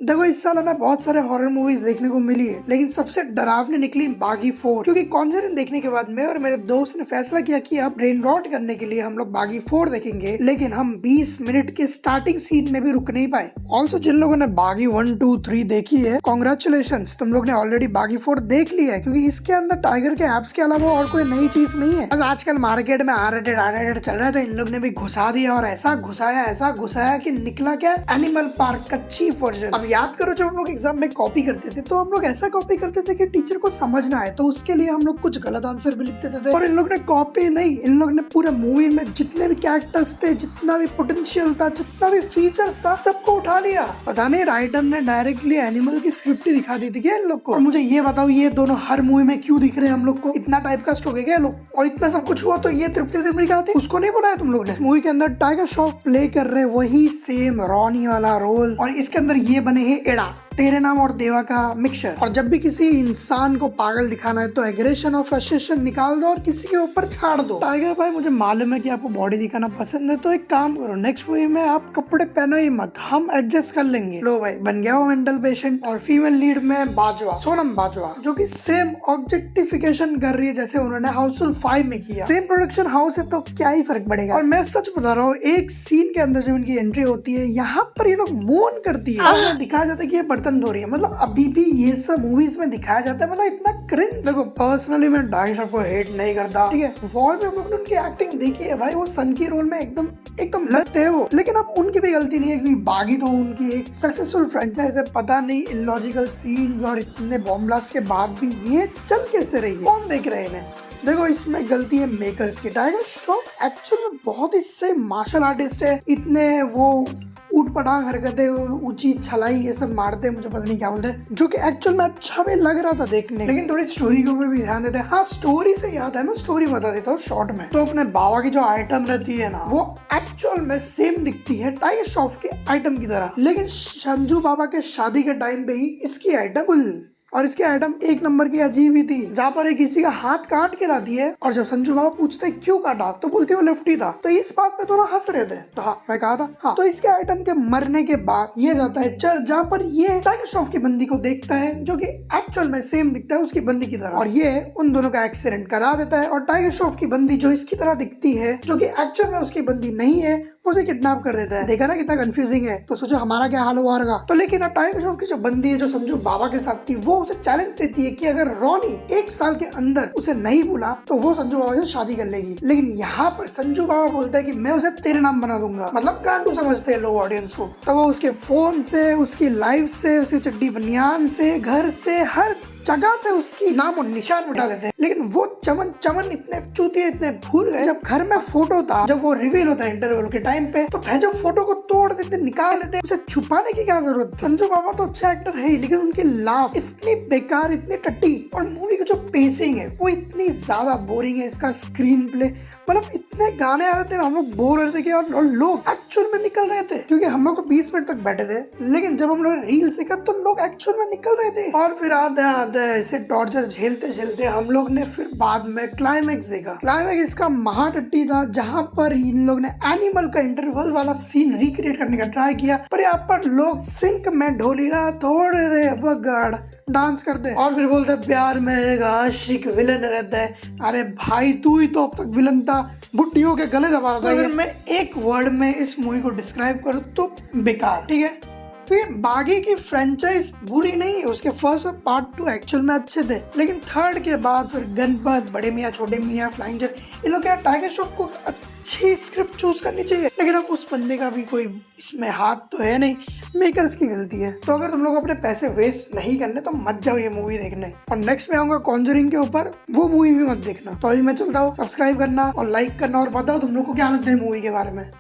देखो इस साल हमें बहुत सारे हॉरर मूवीज देखने को मिली है, लेकिन सबसे डरावनी निकली बागी 4। क्योंकि कॉन्जरिंग देखने के बाद मैं और मेरे दोस्त ने फैसला किया कि अब ब्रेन रॉट करने के लिए हम लोग बागी 4 देखेंगे, लेकिन हम 20 मिनट के स्टार्टिंग सीन में भी रुक नहीं पाए। ऑल्सो जिन लोगों ने बागी 1, 2, 3 देखी है, कॉन्ग्रेचुलेशन, तुम लोग ने ऑलरेडी बागी 4 देख लिया है, क्योंकि इसके अंदर टाइगर के एप्स के अलावा और कोई नई चीज नहीं है। बस आजकल मार्केट में R-rated चल रहा है, तो इन लोग ने भी घुसा दिया और ऐसा घुसाया कि निकला क्या, एनिमल पार्क का चीफ वर्जन। अब याद करो जब हम लोग एग्जाम में कॉपी करते थे तो हम लोग ऐसा कॉपी करते थे कि टीचर को समझ ना आए, तो उसके लिए हम लोग कुछ गलत आंसर भी लिख देते थे। और इन लोग ने कॉपी नहीं, इन लोग ने पूरे मूवी में जितने भी कैरेक्टर्स थे, जितना भी पोटेंशियल था, जितना भी फीचर्स था, सबको उठा लिया। पता नहीं राइटर ने डायरेक्टली एनिमल की स्क्रिप्ट ही दिखा दी थी क्या इन लोग को। और मुझे ये बताओ, ये दोनों हर मूवी में क्यों दिख रहे हैं हम लोग को? इतना टाइप कास्ट हो गया क्या लोग? और इतना सब कुछ हुआ तो ये तृप्ति डिमरी कहाँ थी? उसको नहीं बुलाया तुम लोग ने? इस मूवी के अंदर टाइगर श्रॉफ प्ले कर रहे वही सेम रॉनी वाला रोल, और इसके अंदर ये बने हैं एडा, तेरे नाम और देवा का मिक्सचर। और जब भी किसी इंसान को पागल दिखाना है तो एग्रेशन और फ्रस्ट्रेशन निकाल दो और किसी के ऊपर छाड़ दो। टाइगर भाई, मुझे मालूम है कि आपको बॉडी दिखाना पसंद है, तो एक काम करो, नेक्स्ट मूवी में आप कपड़े पहनो ही मत, हम एडजस्ट कर लेंगे। लो भाई, बन गया वो मेंटल पेशेंट। और फीमेल लीड में बाजवा, सोनम बाजवा, जो कि सेम ऑब्जेक्टिफिकेशन कर रही है जैसे उन्होंने हाउसफुल 5 में किया। सेम प्रोडक्शन हाउस है तो क्या ही फर्क पड़ेगा। और मैं सच बता रहा हूँ, एक सीन के अंदर जब इनकी एंट्री होती है, यहाँ पर ये लोग मोन करती है और दिखाया जाता है कि ये बर्तन धो रही है। मतलब अभी भी ये सब मूवीज में दिखाया जाता है, मतलब इतना क्रिंज। देखो पर्सनली मैं टाइगर श्रॉफ को हेट नहीं करता, ठीक है, वॉर में हम लोग ने उनकी एक्टिंग देखी है भाई, वो सन की रोल में एकदम लगते हैं वो। लेकिन अब उनकी भी गलती नहीं है, क्योंकि बागी तो उनकी एक सक्सेसफुल फ्रेंचाइज है। पता नहीं इलॉजिकल सीन्स और इतने बॉम्ब ब्लास्ट के बाद भी ये चल कैसे रही है, कौन देख रहे हैं इन्हें। देखो इसमें गलती है मेकर्स की। टाइगर श्रॉफ एक्चुअल में बहुत ही सही मार्शल आर्टिस्ट है, इतने वो ऊट पटांग हरकतें, ऊंची छलाई ये सब मारते हैं, मुझे पता नहीं क्या बोलते हैं, जो कि एक्चुअल में अच्छा भी लग रहा था देखने। लेकिन थोड़ी स्टोरी के ऊपर भी ध्यान देते हैं। हाँ, स्टोरी से याद है, मैं स्टोरी बता देता हूँ शॉर्ट में। तो अपने बाबा की जो आइटम रहती है ना, वो एक्चुअल में सेम दिखती है टाइगर श्रॉफ के आइटम की तरह, लेकिन संजू बाबा के शादी के टाइम पे ही इसकी आइटम कुल, और इसके आइटम एक नंबर की अजीब ही थी, जहाँ पर किसी का हाथ काट के लाती है, और जब संजू बाबा पूछते हैं क्यों काटा, तो बोलते वो लेफ्टी था। तो इस बात पे थोड़ा हंस रहे थे, तो हाँ मैं कहा था हाँ। तो इसके आइटम के मरने के बाद ये जाता है चर्च, जहाँ पर ये टाइगर श्रॉफ की बंदी को देखता है, जो कि एक्चुअल में सेम दिखता है उसकी बंदी की तरह, और ये उन दोनों का एक्सीडेंट करा देता है। और टाइगर श्रॉफ की बंदी जो इसकी तरह दिखती है, जो कि एक्चुअल में उसकी बंदी नहीं है, उसे किडनैप कर देता है। देखा ना कितना कंफ्यूजिंग है। तो सोचो हमारा क्या हाल हुआ होगा। तो लेकिन अब टाइगर श्रॉफ की जो बंदी है, जो संजू बाबा के साथ थी, वो उसे चैलेंज देती है कि अगर रॉनी 1 साल के अंदर उसे नहीं बुला तो वो संजू बाबा से शादी कर लेगी। लेकिन यहाँ पर संजू बाबा बोलता है कि मैं उसे तेरे नाम बना दूंगा। मतलब गांडू समझते हैं लोग ऑडियंस को। तो वो उसके फोन से, उसकी लाइफ से, उसकी चड्डी बनियान से, घर से, हर जगह से उसकी नाम और निशान मिटा देते हैं। लेकिन वो चमन इतने चूतिए, इतने भूल गए, जब घर में फोटो था, जब वो रिवील होता है इंटरवल के टाइम पे, तो भैया फोटो को तोड़ देते, निकाल देते, उसे छुपाने की क्या जरूरत। संजू बाबा तो अच्छा एक्टर है ही, लेकिन उनकी लाफ इतनी बेकार, इतनी टट्टी, और मूवी की जो पेसिंग है वो इतनी ज्यादा बोरिंग है। इसका स्क्रीन प्ले, मतलब इतने गाने आ रहे थे, हम लोग बोर हो रहे थे कि और लोग एक्चुअल में निकल रहे थे, क्योंकि हम लोग 20 मिनट तक बैठे थे, लेकिन जब हम लोग रील देखा तो लोग एक्चुअल में निकल रहे थे। और फिर आते ऐसे टॉर्चर झेलते झेलते हम लोग ने फिर बाद में क्लाइमैक्स देखा। क्लाइमैक्स इसका महाटट्टी था, जहाँ पर इन लोग ने एनिमल का इंटरवल वाला सीन रिक्रिएट करने का ट्राई किया, पर यहाँ पर लोग सिंक में ढोलीरा थोड़े रे बगाड़ डांस करते हैं, और फिर बोलते हैं प्यार में एक आशिक विलन रहता है। अरे भाई, तू ही तो अब तक विलन था, बुड्ढियों के गले दबा रहा था। अगर मैं एक वर्ड में इस मूवी को डिस्क्राइब करूँ तो बेकार, ठीक है। तो ये बागी की फ्रेंचाइज बुरी नहीं है, उसके फर्स्ट और पार्ट 2 एक्चुअल में अच्छे थे, लेकिन थर्ड के बाद फिर गणपत, बड़े मियाँ, छोटे मियाँ, फ्लाइंग जेट, इन लोग क्या टाइगर श्रॉफ को अच्छी स्क्रिप्ट चूज करनी चाहिए, लेकिन अब उस बंदे का भी कोई इसमें हाथ तो है नहीं, मेकर्स की गलती है। तो अगर तुम लोग अपने पैसे वेस्ट नहीं करने तो मत जाओ ये मूवी देखने। और नेक्स्ट में आऊंगा कॉन्जरिंग के ऊपर, वो मूवी भी मत देखना। तो अभी मैं चलता हूँ, सब्सक्राइब करना और लाइक करना, और बताओ तुम लोग को क्या लगता है मूवी के बारे में।